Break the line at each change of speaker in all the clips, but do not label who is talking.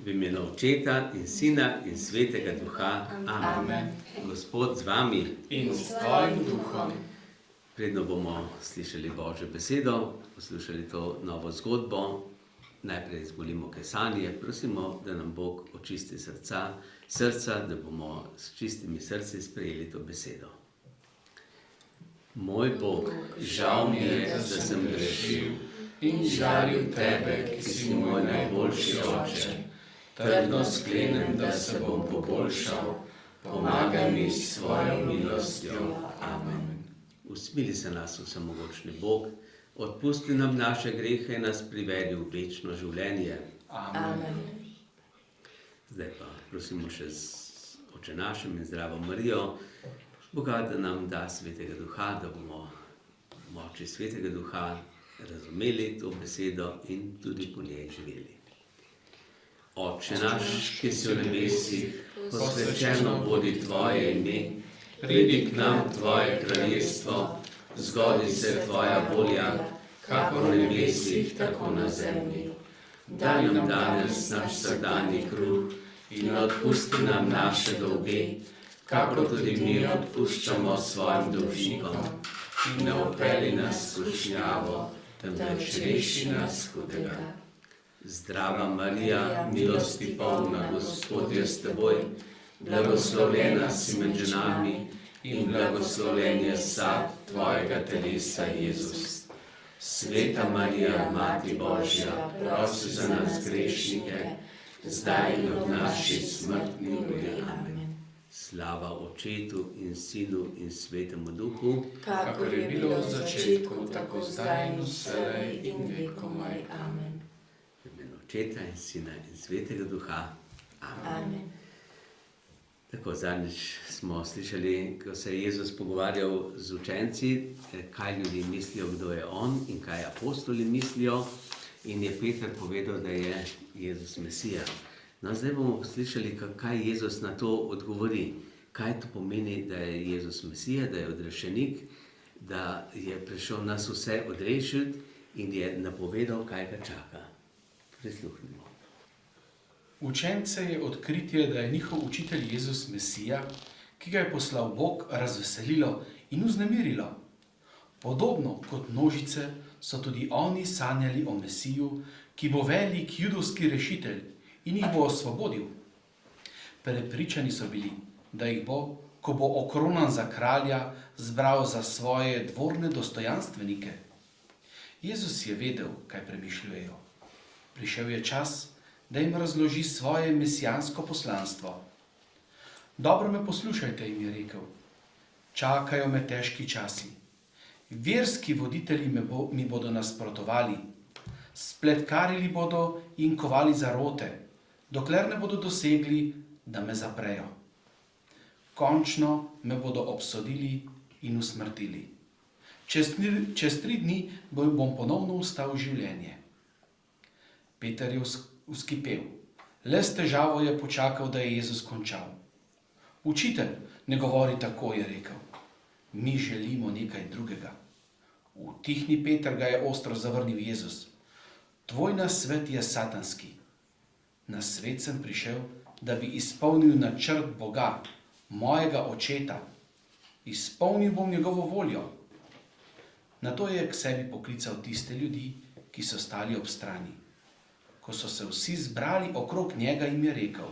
V imenu Očeta in Sina in Svetega Duha. Amen. Gospod z vami.
In s tvojim duhom.
Predno bomo slišali Božjo besedo, poslušali to novo zgodbo, najprej izvolimo kesanje, prosimo, da nam Bog očisti srca, da bomo s čistimi srci sprejeli to besedo. Moj Bog, žal mi je, da sem grešil
In žalil tebe, ki si moj najboljši oče. Trdno sklenem, da se bom poboljšal. Pomagaj mi s svojo milostjo. Amen.
Usmili se nas, vsemogočni Bog, odpusti nam naše grehe in nas privedi v večno življenje.
Amen.
Zdaj pa prosimo še z Oče našim in Zdravo Marijo, Boga, da nam da Svetega Duha, da bomo v moči Svetega Duha razumeli to besedo in tudi po njej živeli. Oče naš, ki si v nebesih, posvečeno bodi tvoje ime, pridi k nam tvoje kraljestvo, zgodi se tvoja volja, kakor v nebesih, tako na zemlji. Daj nam danes naš vsakdanji kruh in odpusti nam naše dolge, kakor tudi mi odpuščamo svojim dolžnikom. In ne vpelji nas v skušnjavo, temveč reši nas hudega. Zdrava Marija, milosti polna, Gospod je s teboj, blagoslovljena si med ženami in blagoslovljen je sad tvojega telesa, Jezus. Sveta Marija, Mati Božja, prosi za nas grešnike, zdaj in ob naši smrtni uri. Amen. Slava Očetu in Sinu in Svetemu Duhu,
Kakor je bilo v začetku, tako zdaj in vselej in vekomaj. Amen.
v imenu Očeta in Sina in Svetega Duha. Amen. Tako, zadnjič smo slišali, ko se je Jezus pogovarjal z učenci, kaj ljudi mislijo, kdo je on in kaj apostoli mislijo, in je Peter povedal, da je Jezus Mesija. No, zdaj bomo slišali, kaj Jezus na to odgovori. Kaj to pomeni, da je Jezus Mesija, da je odrešenik, da je prišel nas vse odrešiti in je napovedal, kaj ga čaka. Prisluhnimo.
Učence je odkritje, da je njihov učitelj Jezus Mesija, ki ga je poslal Bog, razveselilo in vznemirilo. Podobno kot množice so tudi oni sanjali o Mesiju, ki bo velik judovski rešitelj in jih bo osvobodil. Prepričani so bili, da jih bo, ko bo okronan za kralja, zbral za svoje dvorne dostojanstvenike. Jezus je vedel, kaj premišljujejo. Prišel je čas, da jim razloži svoje mesijansko poslanstvo. Dobro me poslušajte, jim je rekel. Čakajo me težki časi. Verski voditelji mi bodo nasprotovali. Spletkarili bodo in kovali zarote, dokler ne bodo dosegli, da me zaprejo. Končno me bodo obsodili in usmrtili. Čez 3 dni bom ponovno vstal v življenje. Peter je vzkipel. Le s težavo je počakal, da je Jezus končal. Učitelj, ne govori tako, je rekel. Mi želimo nekaj drugega. Utihni, Peter, ga je ostro zavrnil Jezus. Tvoj nasvet je satanski. Na svet sem prišel, da bi izpolnil načrt Boga, mojega Očeta. Izpolnil bom njegovo voljo. Nato je k sebi poklical tiste ljudi, ki so stali ob strani. Ko so se vsi zbrali okrog njega, jim je rekel: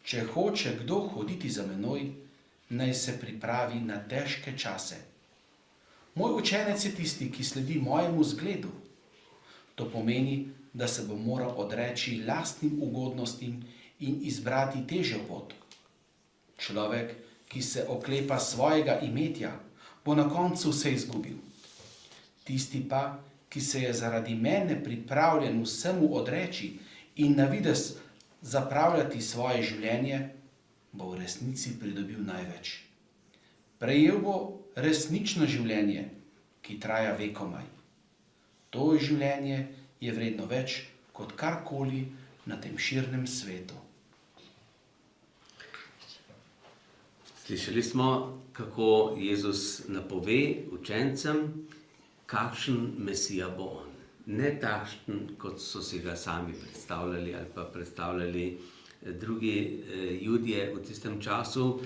Če hoče kdo hoditi za menoj, naj se pripravi na težke čase. Moj učenec je tisti, ki sledi mojemu zgledu. To pomeni, da se bo moral odreči lastnim ugodnostim in izbrati težjo pot. Človek, ki se oklepa svojega imetja, bo na koncu vse izgubil. Tisti pa, ki se je zaradi mene pripravljen vsemu odreči in na videz zapravljati svoje življenje, bo v resnici pridobil največ. Prejel bo resnično življenje, ki traja vekomaj. To življenje je vredno več kot karkoli na tem širnem svetu.
Slišali smo, kako Jezus napove učencem, kakšen Mesija bo on. ne takšen, kot so si ga sami predstavljali ali pa predstavljali drugi Judje v tistem času,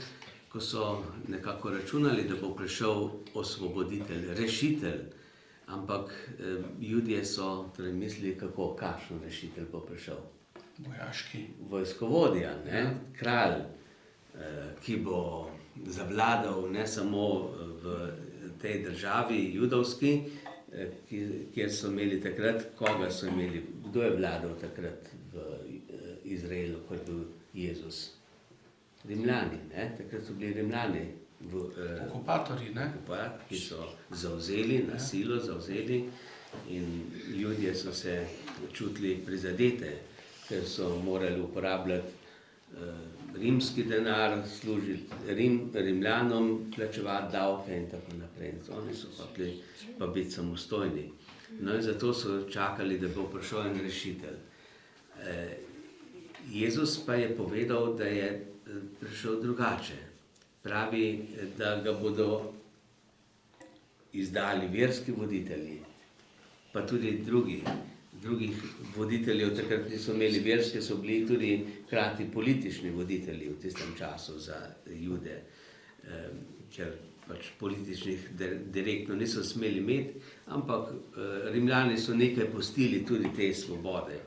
ko so nekako računali, da bo prišel osvoboditelj, rešitelj. Ampak Judje so torej mislili, kakšen rešitelj bo prišel.
Vojaški.
Vojskovodja, kralj, ki bo zavladal ne samo v tej državi judovski, kjer so imeli takrat, koga so imeli, kdo je vladal takrat v Izraelu, kot bil Jezus. Rimljani, takrat so bili Rimljani.
Okupatorji,
ki so zavzeli, na silo zavzeli, in ljudje so se čutili prizadete, ker so morali uporabljati rimski denar, služiti Rimljanom, plačevati davke in tako naprej. Oni so hoteli pa biti samostojni. No in zato so čakali, da bo prišel en rešitelj. Jezus pa je povedal, da je prišel drugače. Pravi, da ga bodo izdali verski voditelji, pa tudi drugih voditeljev, takrat niso imeli verske, so bili tudi hkrati politični voditelji v tistem času za Jude, ker pač političnih direktno niso smeli imeti, ampak Rimljani so nekaj pustili tudi te svobode.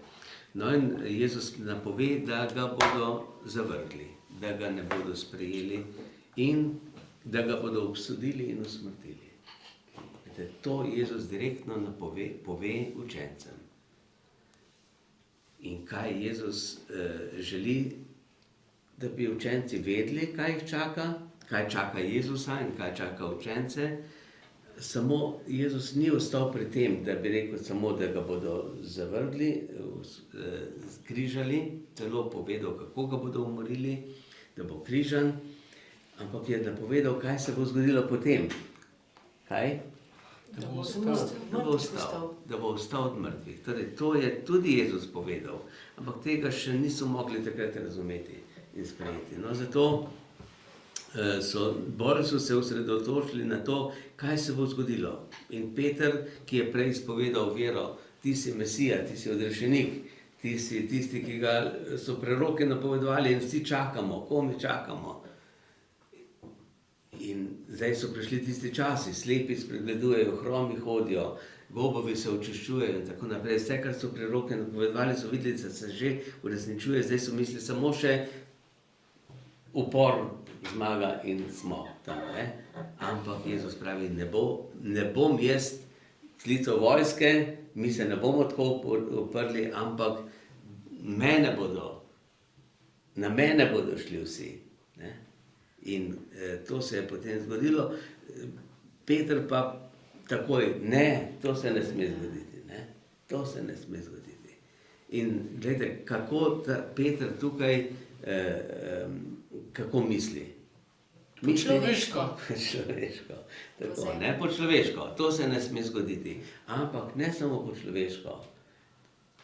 No in Jezus napove, da ga bodo zavrgli, da ga ne bodo sprejeli in da ga bodo obsodili in usmrtili. To Jezus direktno pove učencem. In kaj Jezus želi, da bi učenci vedeli, kaj jih čaka, kaj čaka Jezusa in kaj čaka učence. Samo Jezus ni ostal pri tem, da bi rekel samo, da ga bodo zavrgli, križali, celo povedal, kako ga bodo umorili, da bo križan, ampak je napovedal, kaj se bo zgodilo potem. Kaj?
Da
bo vstal od mrtvih. Torej, to je tudi Jezus povedal, ampak tega še niso mogli takrat razumeti in sprejeti. No, zato bolj so se osredotočili na to, kaj se bo zgodilo. In Peter, ki je prej izpovedal vero, ti si Mesija, ti si odrešenik, ti si tisti, ki ga so preroke napovedovali in vsi čakamo, komi čakamo. In zdaj so prišli tisti časi, slepi spregledujejo, hromi hodijo, gobovi se očiščujejo in tako naprej. Vse, kar so preroke napovedovali, so videli, da se že uresničuje, zdaj so mislili samo še upor, zmaga in smo tam. Ampak Jezus pravi, ne bom jaz klical vojske, mi se ne bomo tako uprli, ampak na mene bodo šli vsi. In to se je potem zgodilo. Peter pa takoj, to se ne sme zgoditi. To se ne sme zgoditi. In gledajte, kako Peter tukaj, kako misli?
Po človeško.
Tako, ne po človeško, to se ne sme zgoditi. Ampak ne samo po človeško.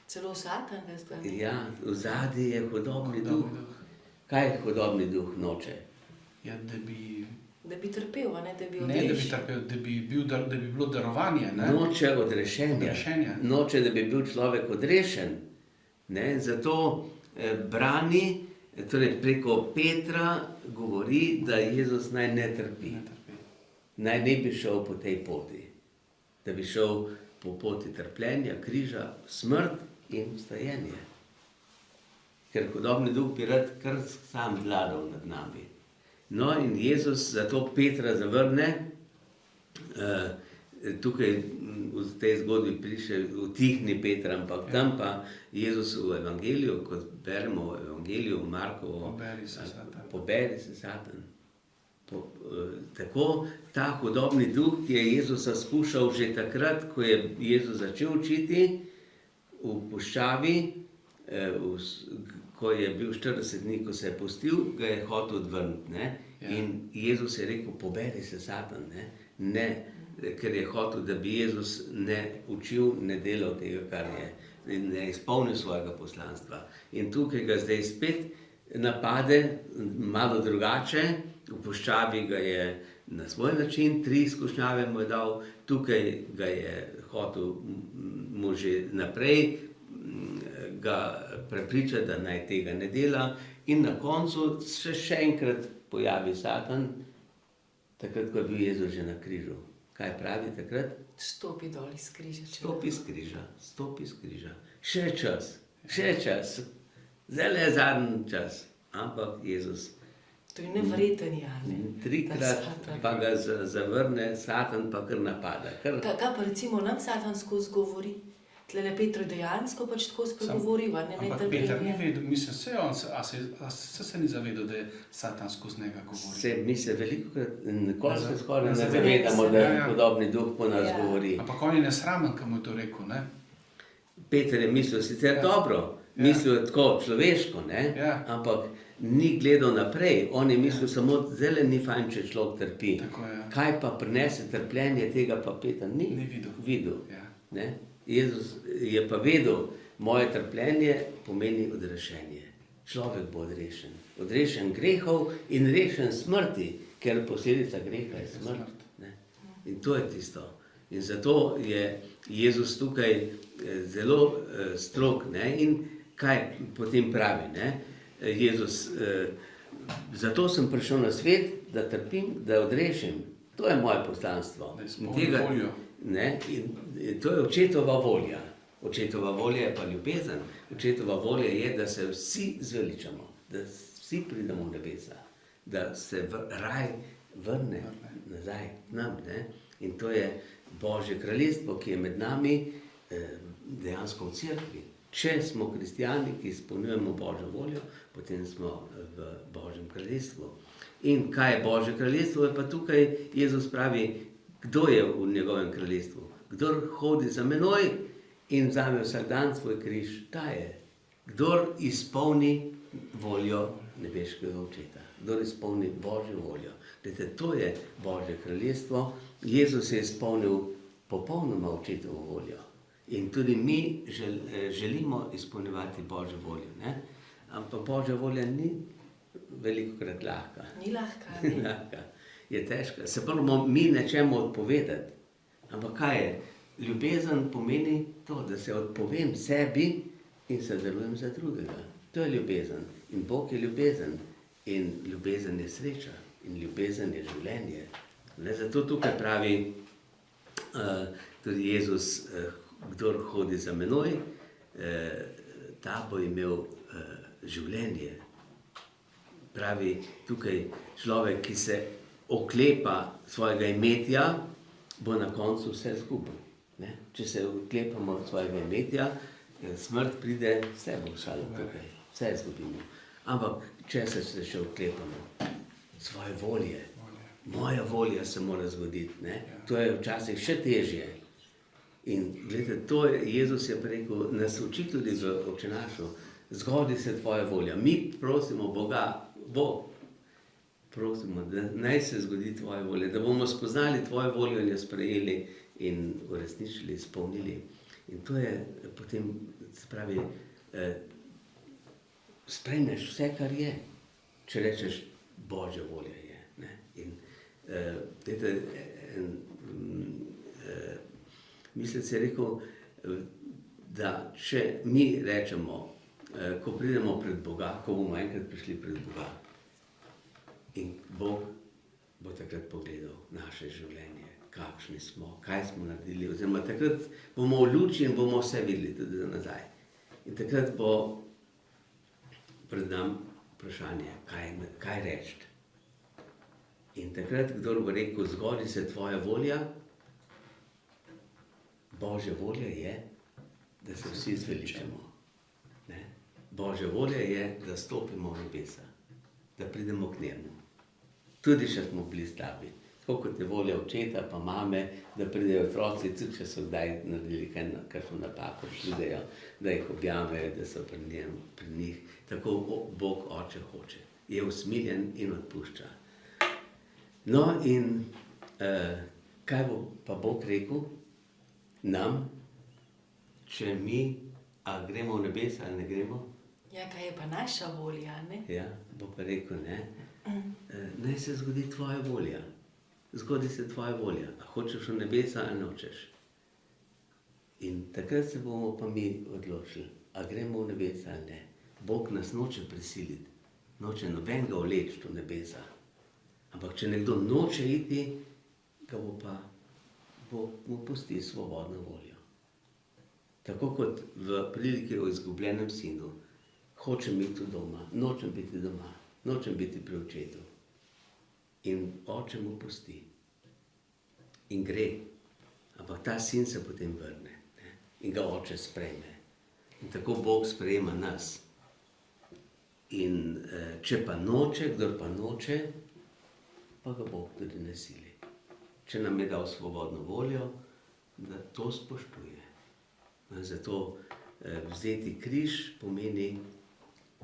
Celo Satan, veste.
Ja, v zadnji je hudobni duh. Kaj hudobni duh noče?
Ja, da
bi trpel, da bi odrešil.
Ne, da bi trpel, da bi bilo darovanje.
Noče odrešenja. Noče, da bi bil človek odrešen. Zato brani, torej preko Petra govori, da Jezus naj ne trpi. Naj ne bi šel po tej poti. Da bi šel po poti trpljenja, križa, smrt in vstajenje. Ker hudobni duh bi rad kar sam vladal nad nami. No in Jezus zato Petra zavrne, tukaj v tej zgodbi piše utihni Petra, ampak tam pa Jezus v evangeliju, kot beremo v evangeliju Markovo, poberi se Satan. Tako ta hudobni duh, ki je Jezusa skušal že takrat, ko je Jezus začel učiti v puščavi, ko je bil 40 dni, ko se je pustil, ga je hotel odvrniti. In Jezus je rekel, poberi se Satan. Ker je hotel, da bi Jezus ne učil, ne delal tega, kar je, ne izpolnil svojega poslanstva. In tukaj ga zdaj spet napade, malo drugače, v puščavi ga je na svoj način, 3 izkušnjave mu je dal, tukaj ga je hotel mu že naprej ga prepričati, da naj tega ne dela, in na koncu se še enkrat pojavi Satan, takrat, ko je bil Jezus že na križu. Kaj pravi takrat?
Stopi dol iz križa.
Stopi z križa. Še čas. Zdaj je zadnji čas. Ampak Jezus
To je nevreten, ja. Ne?
3-krat pa ga zavrne, Satan pa kar napada.
Kaj pa recimo nam Satan skozi govori? Tlele Petro dejansko pač tako spregovoril, ne
Ampak Peter ni vedel, mislim, se ni zavedal, da je Satan skozi njega govoril.
Mi se velikokrat, nikoli se skoraj ne zavedamo, da podobni duh po nas govori.
Ampak on je nesramen, ko mu je to rekel, ne?
Peter je mislil sicer dobro, mislil tako človeško, ne? Ampak ni gledal naprej, on je mislil samo, zdaj ni fajn, če človek trpi. Kaj pa prinese trpljenje, tega pa Peter ni videl. Ne? Jezus je pa vedel, moje trpljenje pomeni odrešenje. Človek bo odrešen. Odrešen grehov in rešen smrti, ker posledica greha je smrt. Ne? In to je tisto. In zato je Jezus tukaj zelo strog. Ne? In kaj potem pravi? Ne? Jezus, zato sem prišel na svet, da trpim, da odrešim. To je moje poslanstvo. Ne? In to je očetova volja. Očetova volja je pa ljubezen. Očetova volja je, da se vsi zveličamo, da vsi pridemo v nebesa, da se raj vrne nazaj k nam. Ne? In to je Božje kraljestvo, ki je med nami dejansko v cerkvi. Če smo kristijani, ki izpolnjujemo Božjo voljo, potem smo v Božjem kraljestvu. In kaj je Božje kraljestvo? Je pa tukaj Jezus pravi, kdo je v njegovem kraljestvu? Kdor hodi za menoj in vzame vsak dan svoj križ, ta je. Kdor izpolni voljo nebeškega očeta. Kdor izpolni Božjo voljo. Glede, to je Božje kraljestvo. Jezus je izpolnil popolnoma očetovo voljo. In tudi mi želimo izpolnjevati Božjo voljo. Ne? Ampak Božja volja ni velikokrat lahka.
Ni lahka, ne?
Ni lahka. Je težka. Se moramo mi nečemu odpovedati. Ampak kaj je? Ljubezen pomeni to, da se odpovem sebi in se darujem za drugega. To je ljubezen. In Bog je ljubezen. In ljubezen je sreča. In ljubezen je življenje. Ne? Zato tukaj pravi tudi Jezus, kdor hodi za menoj, ta bo imel življenje. Pravi tukaj človek, ki se oklepa svojega imetja, bo na koncu vse izgubil. Če se oklepamo svojega imetja, smrt pride, vse bo šalo tukaj, vse izgubimo. Ampak če se še oklepamo svoje volje, moja volja se mora zgoditi, ne? To je včasih še težje. In gledajte, to je, Jezus je rekel, nas uči tudi v Očenašu, zgodi se tvoja volja. Mi prosimo Boga, Bog, prosimo, da naj se zgodi tvoja volja, da bomo spoznali tvojo voljo in jo sprejeli in uresničili, izpolnili. In to je potem, se pravi, sprejmeš vse, kar je, če rečeš, Božja volja je. Ne? In Mislec je rekel, da če mi rečemo, ko pridemo pred Boga, ko bomo enkrat prišli pred Boga, in Bog bo takrat pogledal naše življenje, kakšni smo, kaj smo naredili, oziroma takrat bomo v luči in bomo vse videli tudi za nazaj. In takrat bo pred nam vprašanje, kaj reči. In takrat, kdor bo rekel, zgodi se tvoja volja, Božja volja je, da se vsi zveličamo. Ne? Božja volja je, da stopimo v nebesa, da pridemo k njemu. Tudi če smo bili slabi. Tako kot je volja očeta pa mame, da pridejo otroci, tudi če so kdaj naredili kakšno napako, pridejo, da jih objamejo, da so pri njih. Tako Bog oče hoče. Je usmiljen in odpušča. No in kaj bo pa Bog rekel nam, če mi, a gremo v nebesa ali ne gremo?
Ja, kaj je pa naša volja, ne?
Ja, bo pa rekel, ne, naj se zgodi tvoja volja. zgodi se tvoja volja, a hočeš v nebesa ali nočeš. In takrat se bomo pa mi odločili, a gremo v nebesa ali ne. Bog nas noče prisiliti, noče nobenega vleči v nebesa. Ampak če nekdo noče iti, ga bo pa Bog mu pusti svobodno voljo. Tako kot v priliki o izgubljenem sinu. Hočem iti doma, nočem biti doma, nočem biti pri očetu. In oče mu pusti. In gre. Ampak ta sin se potem vrne. Ne? In ga oče sprejme. In tako Bog sprejema nas. In če pa noče, kdor pa noče, pa ga Bog tudi ne sili. Če nam je dal svobodno voljo, da to spoštuje. Zato vzeti križ pomeni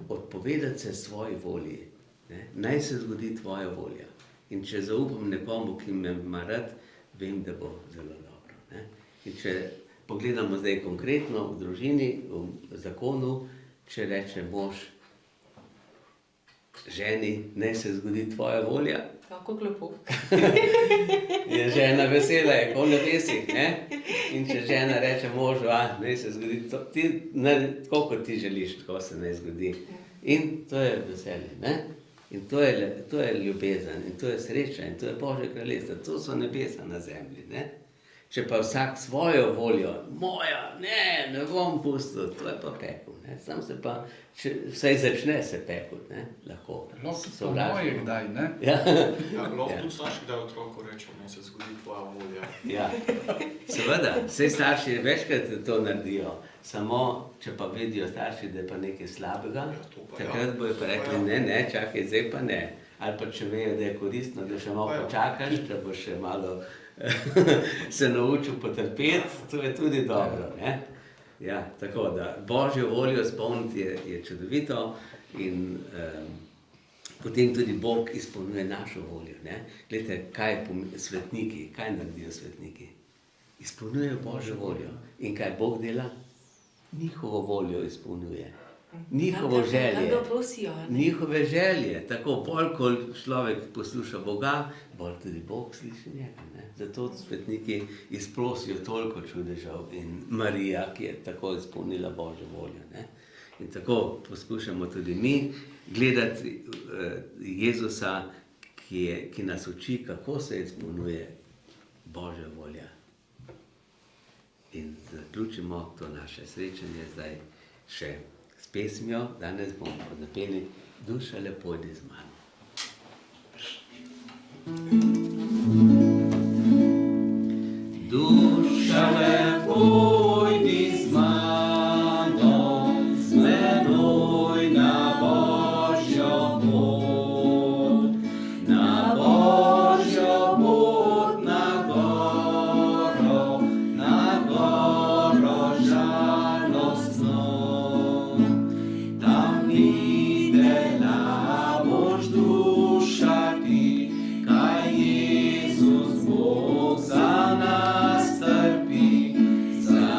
odpovedati se svoji volji. Ne? Naj se zgodi tvoja volja. In če zaupam nekomu, ki me ima rad, vem, da bo zelo dobro. Ne? In če pogledamo zdaj konkretno v družini, v zakonu, če reče mož ženi, naj se zgodi tvoja volja,
Kako klepo.
je žena vesela, je kot nebesih. In če žena reče možu, naj se zgodi, tako kot ti želiš, tako se naj zgodi. In to je veselje. Ne? In to je ljubezen, in to je sreča, in to je Božje kraljestvo. To so nebesa na zemlji. Ne? Če pa vsak svojo voljo, moja, ne bom pustil, to je pa pekel. Sam se pa, vsaj začne se pekel, lahko.
To moje kdaj, ne?
Ja.
Lahko tudi starši kdaj otroku reče, naj se zgodi tvoja volja.
Ja, seveda, vsej starši večkrat to naredijo, samo če pa vidijo starši, da je pa nekaj slabega, takrat bojo pa rekli, ne, čakaj, zdaj pa ne. Ali pa če vejo, da je koristno, da še malo počakaš, da boš še malo se naučil potrpeti, to je tudi dobro. Ne? Ja, tako da Božjo voljo spomniti je čudovito in potem tudi Bog izpolnjuje našo voljo. Ne? Glejte, kaj svetniki, kaj naredijo svetniki? Izpolnjujejo Božjo voljo. In kaj Bog dela? Njihovo voljo izpolnjuje. Njihovo želje. Njihove želje. Tako bolj, ko človek posluša Boga, bolj tudi Bog sliši njega. Ne? Zato svetniki izprosijo toliko čudežev in Marija, ki je tako izpolnila Božjo voljo. Ne? In tako poskušamo tudi mi gledati Jezusa, ki nas uči, kako se izpolnjuje Božja volja. In zaključimo to naše srečanje zdaj še s pesmijo. Danes bomo zapeli Duša, lepo idi z mano. Duša, lepo idi z mano, z menoj na Božjo pot, na Božjo pot, na goro žalostno. Tam videla boš duša ti, kaj Jezus Bog za nas trpi, za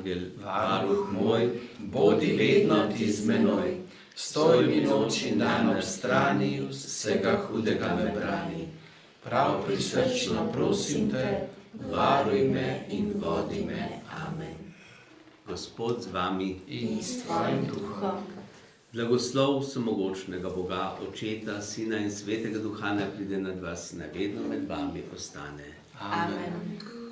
angel,
Varuh moj, bodi vedno ti z menoj. Stoj mi noč in dan ob strani, vsega hudega me brani. Prav prisrčno prosim te, varuj me in vodi me. Amen.
Gospod z vami,
In
S tvojim duhom.
blagoslov vsemogočnega Boga, Očeta, Sina in Svetega Duha naj pride nad vas, naj vedno med vami ostane.
Amen.
Amen.